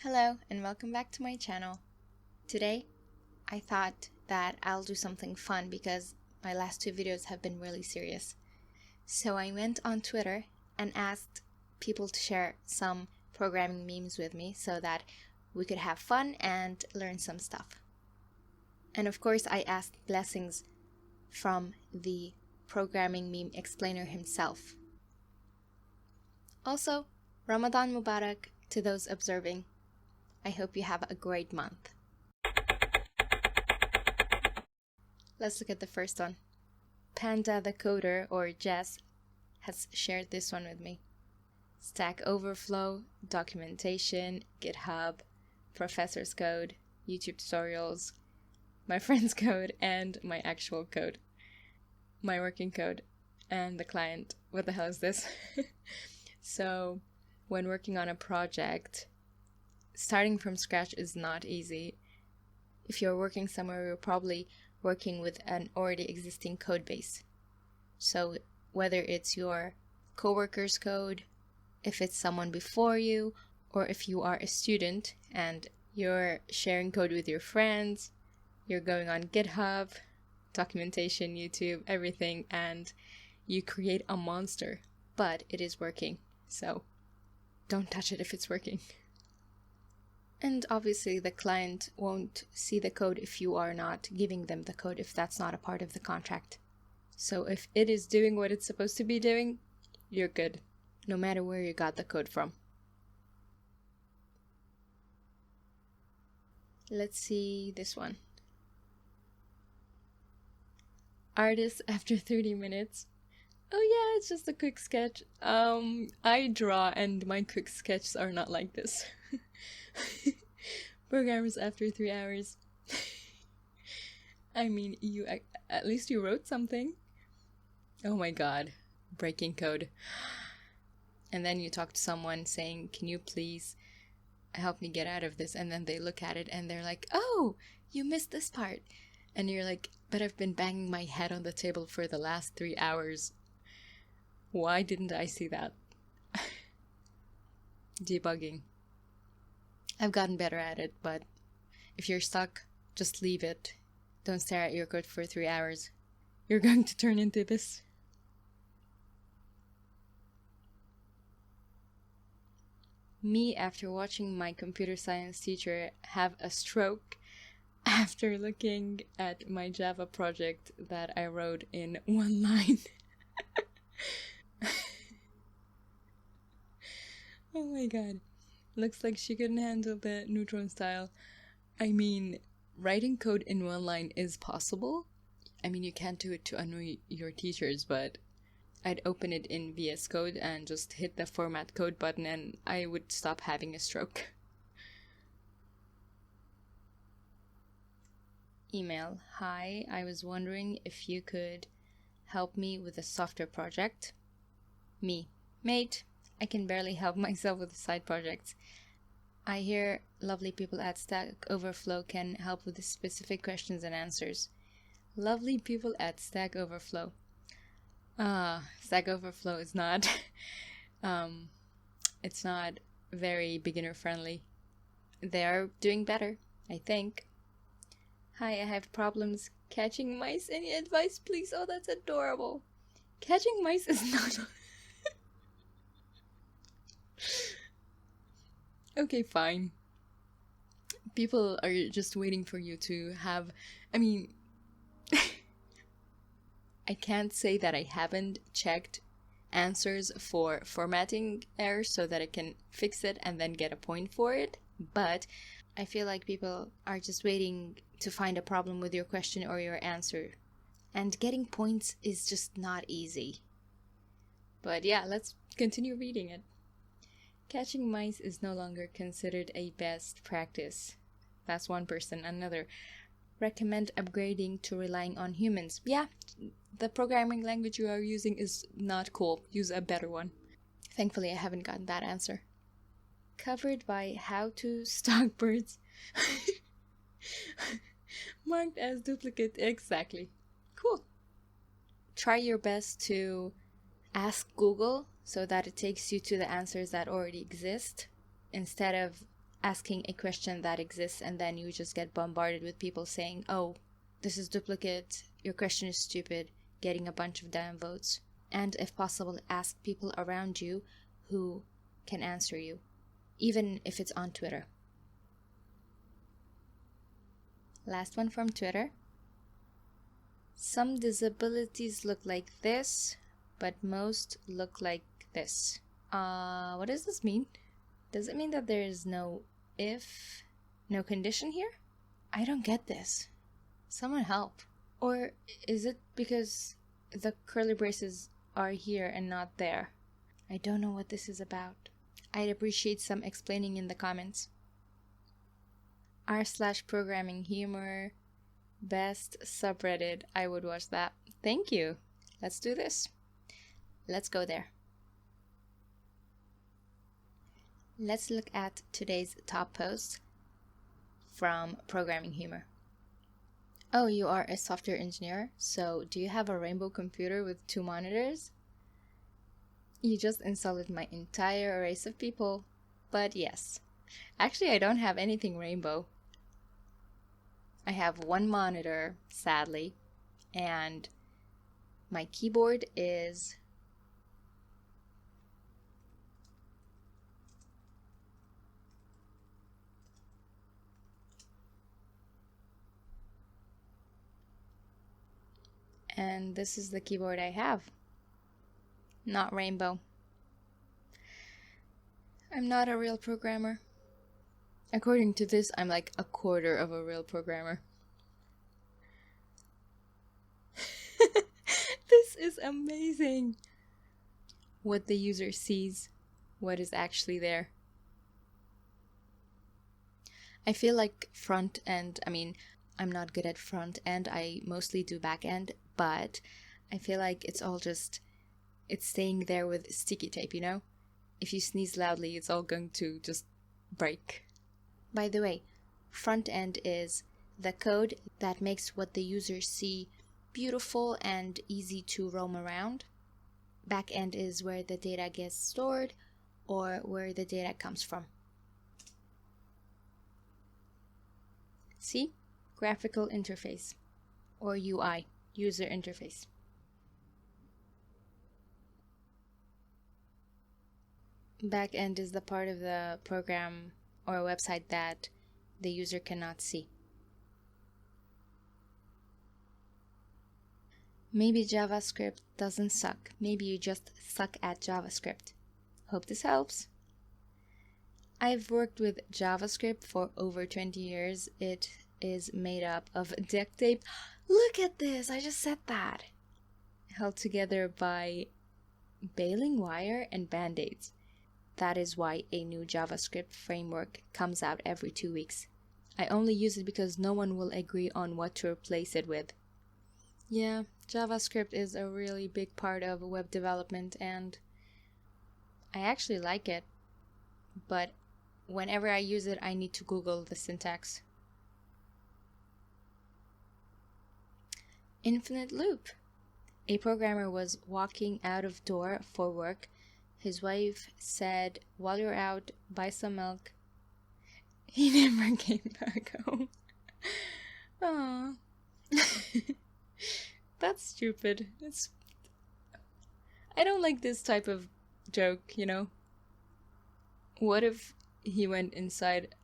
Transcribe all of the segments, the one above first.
Hello and welcome back to my channel. Today, I thought that I'll do something fun because my last two videos have been really serious. So I went on Twitter and asked people to share some programming memes with me so that we could have fun and learn some stuff. And of course, I asked blessings from the programming meme explainer himself. Also, Ramadan Mubarak to those observing. I hope you have a great month. Let's look at the first one. Panda the Coder, or Jess, has shared this one with me. Stack Overflow, documentation, GitHub, professor's code, YouTube tutorials, my friend's code, and my actual code. My working code and the client. What the hell is this? So, when working on a project, starting from scratch is not easy. If you're working somewhere, you're probably working with an already existing code base. So whether it's your coworker's code, if it's someone before you, or if you are a student and you're sharing code with your friends, you're going on GitHub, documentation, YouTube, everything, and you create a monster, but it is working. So don't touch it if it's working. And obviously the client won't see the code if you are not giving them the code, if that's not a part of the contract. So if it is doing what it's supposed to be doing, you're good, no matter where you got the code from. Let's see this one. Artist after 30 minutes. Oh yeah, it's just a quick sketch. I draw and my quick sketches are not like this. Programmers after 3 hours. I mean, at least you wrote something. Oh my god, breaking code. And then you talk to someone saying, can you please help me get out of this? And then they look at it and they're like, oh, you missed this part. And you're like, but I've been banging my head on the table for the last 3 hours. Why didn't I see that? Debugging. I've gotten better at it, but if you're stuck, just leave it. Don't stare at your code for 3 hours. You're going to turn into this. Me after watching my computer science teacher have a stroke after looking at my Java project that I wrote in one line. Oh my god. Looks like she couldn't handle the neutron style. I mean, writing code in one line is possible. I mean, you can't do it to annoy your teachers, but I'd open it in VS Code and just hit the format code button and I would stop having a stroke. Email. Hi, I was wondering if you could help me with a software project. Me. Mate, I can barely help myself with side projects. I hear lovely people at Stack Overflow can help with the specific questions and answers. Lovely people at Stack Overflow. Stack Overflow is not it's not very beginner friendly. They are doing better, I think. Hi, I have problems catching mice. Any advice, please? Oh, that's adorable. Catching mice is not... Okay, fine. People are just waiting for you to have... I mean... I can't say that I haven't checked answers for formatting errors so that I can fix it and then get a point for it, but I feel like people are just waiting to find a problem with your question or your answer. And getting points is just not easy. But yeah, let's continue reading it. Catching mice is no longer considered a best practice. That's one person. Another. Recommend upgrading to relying on humans. Yeah, the programming language you are using is not cool. Use a better one. Thankfully, I haven't gotten that answer. Covered by how to stalk birds. Marked as duplicate. Exactly. Cool. Try your best to ask Google so that it takes you to the answers that already exist instead of asking a question that exists and then you just get bombarded with people saying, oh, this is duplicate, your question is stupid, getting a bunch of damn votes. And if possible, ask people around you who can answer you, even if it's on Twitter. Last one from Twitter. Some disabilities look like this, but most look like this. What does this mean? Does it mean that there is no condition here? I don't get this. Someone help. Or is it because the curly braces are here and not there? I don't know what this is about. I'd appreciate some explaining in the comments. r/ProgrammerHumor. Best subreddit. I would watch that. Thank you. Let's do this. Let's go there. Let's look at today's top post from ProgrammerHumor. Oh, you are a software engineer, so do you have a rainbow computer with 2 monitors? You just insulted my entire race of people, but yes. Actually, I don't have anything rainbow. I have 1 monitor, sadly, and my keyboard is and this is the keyboard I have. Not rainbow. I'm not a real programmer. According to this, I'm like a quarter of a real programmer. This is amazing. What the user sees, what is actually there. I feel like front end, I'm not good at front end, I mostly do back end, but I feel like it's staying there with sticky tape, you know? If you sneeze loudly, it's all going to just break. By the way, front end is the code that makes what the users see beautiful and easy to roam around. Back end is where the data gets stored or where the data comes from. See? Graphical interface, or UI, user interface. Back end is the part of the program or a website that the user cannot see. Maybe JavaScript doesn't suck. Maybe you just suck at JavaScript. Hope this helps. I've worked with JavaScript for over 20 years. It is made up of duct tape. Look at this! I just said that. Held together by baling wire and band-aids. That is why a new JavaScript framework comes out every 2 weeks. I only use it because no one will agree on what to replace it with. Yeah, JavaScript is a really big part of web development and I actually like it. But whenever I use it, I need to Google the syntax. Infinite loop. A programmer was walking out of door for work. His wife said, while you're out, buy some milk. He never came back home. Aww. That's stupid. I don't like this type of joke, you know? What if he went inside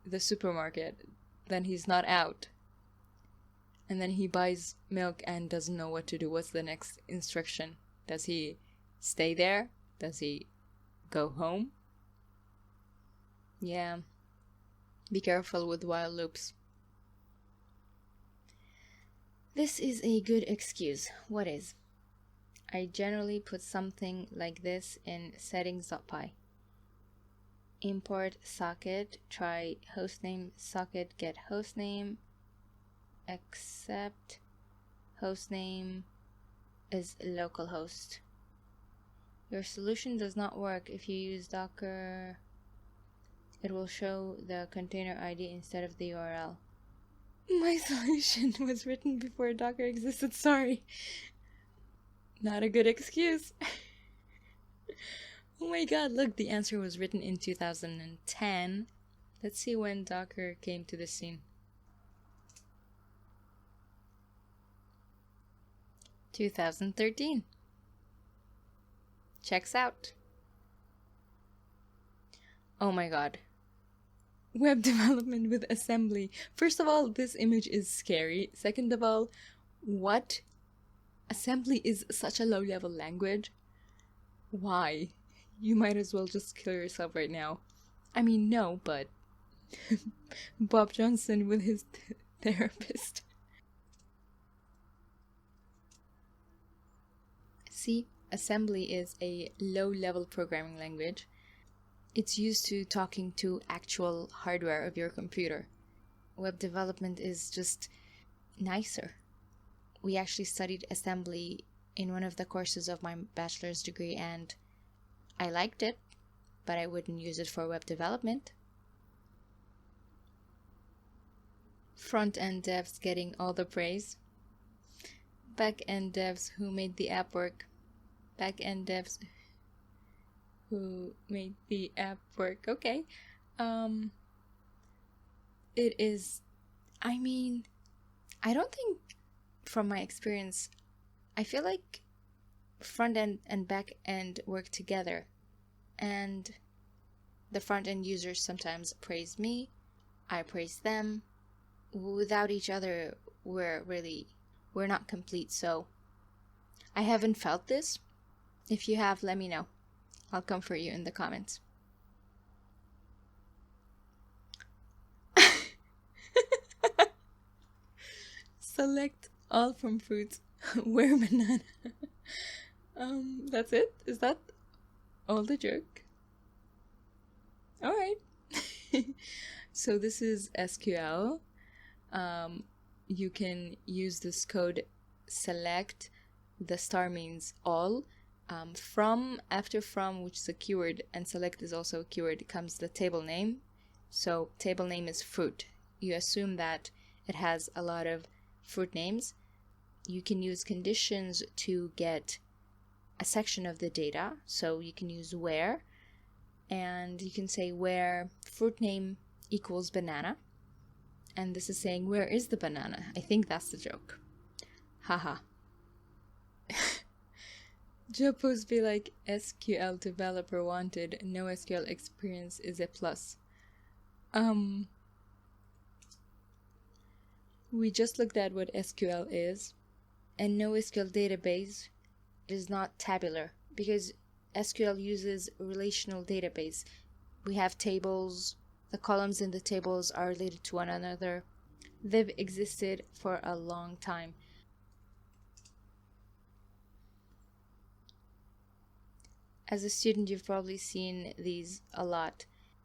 the supermarket, then he's not out? And then he buys milk and doesn't know what to do. What's the next instruction? Does he stay there? Does he go home? Yeah. Be careful with while loops. This is a good excuse. What is? I generally put something like this in settings.py. Import socket, try hostname socket get hostname, except hostname is localhost. Your solution does not work if you use Docker. It will show the container ID instead of the URL. My solution was written before Docker existed, sorry. Not a good excuse. Oh my god, look, the answer was written in 2010. Let's see when Docker came to the scene. 2013. Checks out. Oh my god. Web development with assembly. First of all, this image is scary. Second of all, what? Assembly is such a low-level language. Why? You might as well just kill yourself right now. I mean, no, but Bob Johnson with his therapist. See, assembly is a low-level programming language. It's used to talking to actual hardware of your computer. Web development is just nicer. We actually studied assembly in one of the courses of my bachelor's degree, and I liked it, but I wouldn't use it for web development. Front-end devs getting all the praise. Back-end devs who made the app work. Back-end devs who made the app work. Okay. It is, I mean, I don't think, from my experience, I feel like front end and back end work together, and the front end users sometimes praise me, I praise them. Without each other, we're not complete. So I haven't felt this. If you have, let me know. I'll come for you in the comments. Select all from fruits. Where banana? That's it? Is that all the joke? Alright. So this is SQL. You can use this code select. The star means all. After from, which is a keyword, and select is also a keyword, comes the table name. So table name is fruit. You assume that it has a lot of fruit names. You can use conditions to get a section of the data. So you can use where, and you can say where fruit name equals banana. And this is saying, where is the banana? I think that's the joke. Haha. Jopos be like, SQL developer wanted, no SQL experience is a plus. We just looked at what SQL is, and NoSQL database is not tabular, because SQL uses relational database. We have tables, the columns in the tables are related to one another. They've existed for a long time. As a student, you've probably seen these a lot.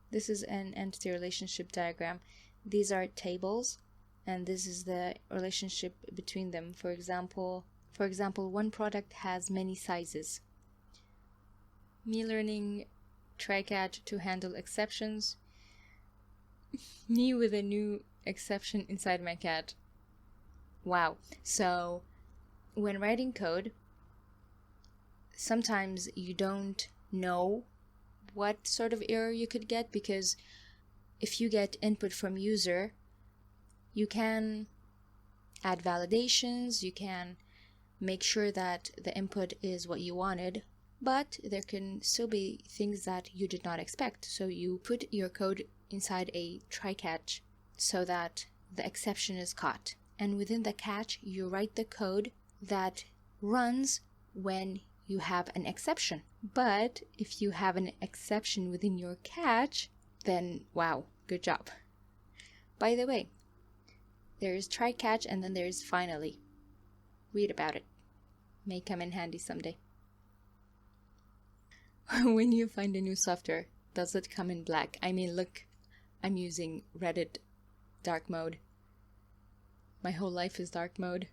This is an entity relationship diagram. These are tables, and this is the relationship between them. For example, one product has many sizes. Me learning try-catch to handle exceptions. Me with a new exception inside my cat. Wow. So, when writing code, sometimes you don't know what sort of error you could get, because if you get input from user, you can add validations, you can make sure that the input is what you wanted, but there can still be things that you did not expect. So you put your code inside a try-catch so that the exception is caught. And within the catch, you write the code that runs when you have an exception. But if you have an exception within your catch, then wow, good job. By the way, there is try catch and then there is finally. Read about it. May come in handy someday. When you find a new software, does it come in black? I mean, look, I'm using Reddit dark mode. My whole life is dark mode.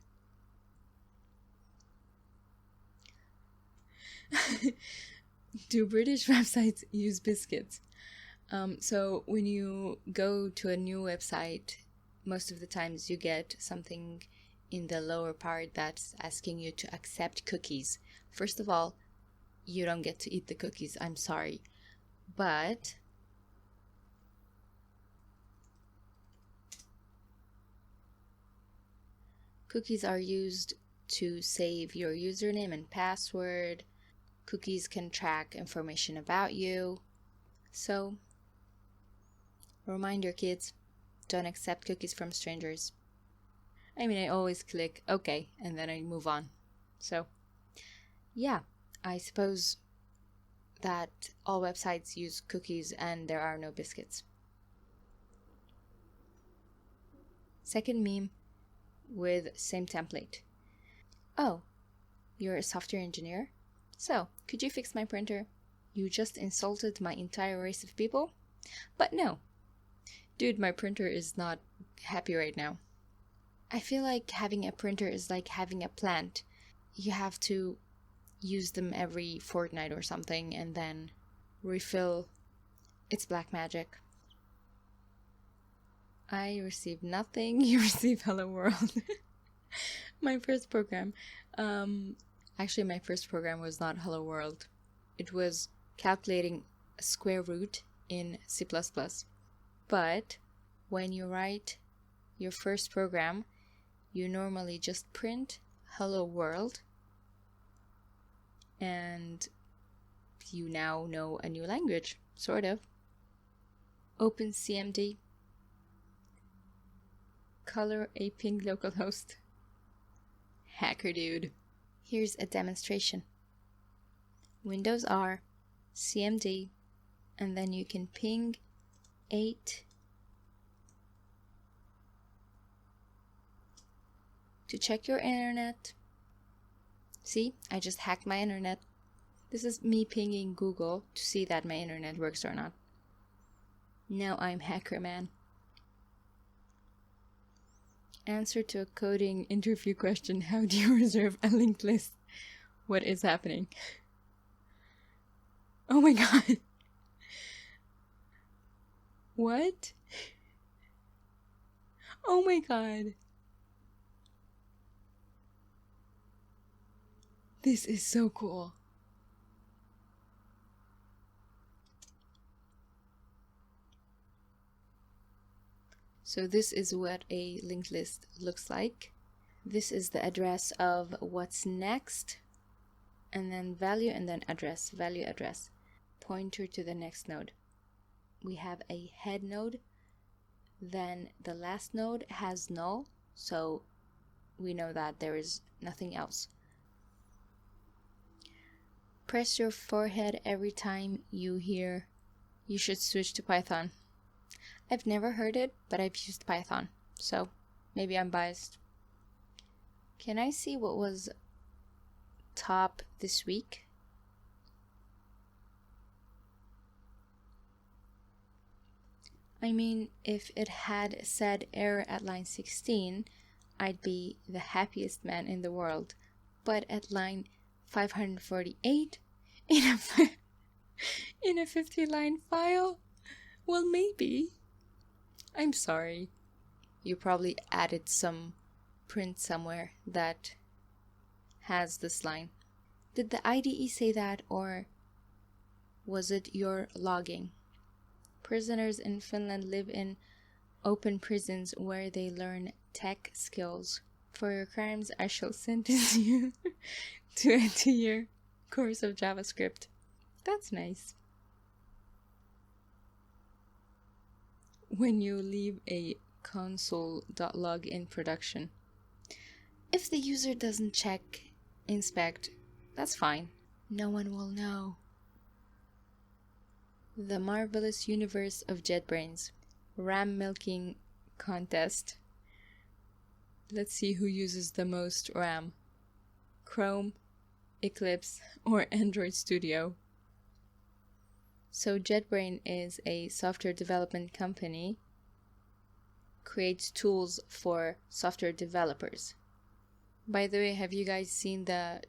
Do British websites use biscuits? So when you go to a new website, most of the times you get something in the lower part that's asking you to accept cookies. First of all, you don't get to eat the cookies, I'm sorry. But Cookies are used to save your username and password. Cookies can track information about you. So, reminder kids, don't accept cookies from strangers. I mean, I always click OK and then I move on. So, yeah, I suppose that all websites use cookies and there are no biscuits. Second meme with same template. Oh, you're a software engineer? So, could you fix my printer? You just insulted my entire race of people? But no. Dude, my printer is not happy right now. I feel like having a printer is like having a plant. You have to use them every fortnight or something and then refill. It's black magic. I received nothing. You receive Hello World. My first program. Actually, my first program was not Hello World. It was calculating a square root in C++. But when you write your first program, you normally just print Hello World, and you now know a new language, sort of. OpenCMD. Color a ping localhost. Hacker dude. Here's a demonstration. Windows R, CMD, and then you can ping 8 to check your internet. See, I just hacked my internet. This is me pinging Google to see that my internet works or not. Now I'm hacker man. Answer to a coding interview question. How do you reserve a linked list? What is happening? Oh my god. What? Oh my god. This is so cool. So this is what a linked list looks like. This is the address of what's next, and then value, and then address, value, address, pointer to the next node. We have a head node, then the last node has null, so we know that there is nothing else. Press your forehead every time you hear you should switch to Python. I've never heard it, but I've used Python, so maybe I'm biased. Can I see what was top this week? I mean, if it had said error at line 16, I'd be the happiest man in the world. But at line 548, in a 50-line file, well, maybe. I'm sorry. You probably added some print somewhere that has this line. Did the IDE say that, or was it your logging? Prisoners in Finland live in open prisons where they learn tech skills. For your crimes, I shall sentence you to a 2-year course of JavaScript. That's nice. When you leave a console.log in production, if the user doesn't check inspect, that's fine. No one will know. The marvelous universe of JetBrains. RAM milking contest. Let's see who uses the most RAM. Chrome, Eclipse, or Android Studio. So JetBrains is a software development company, creates tools for software developers. By the way, have you guys seen the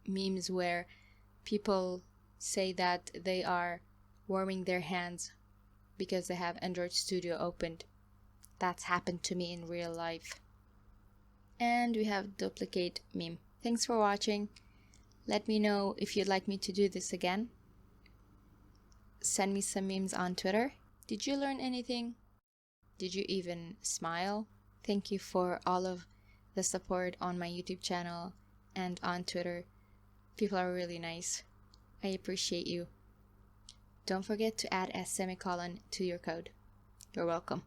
memes where people say that they are warming their hands because they have Android Studio opened? That's happened to me in real life. And we have duplicate meme. Thanks for watching. Let me know if you'd like me to do this again. Send me some memes on Twitter. Did you learn anything? Did you even smile? Thank you for all of the support on my YouTube channel and on Twitter. People are really nice. I appreciate you. Don't forget to add a semicolon to your code. You're welcome.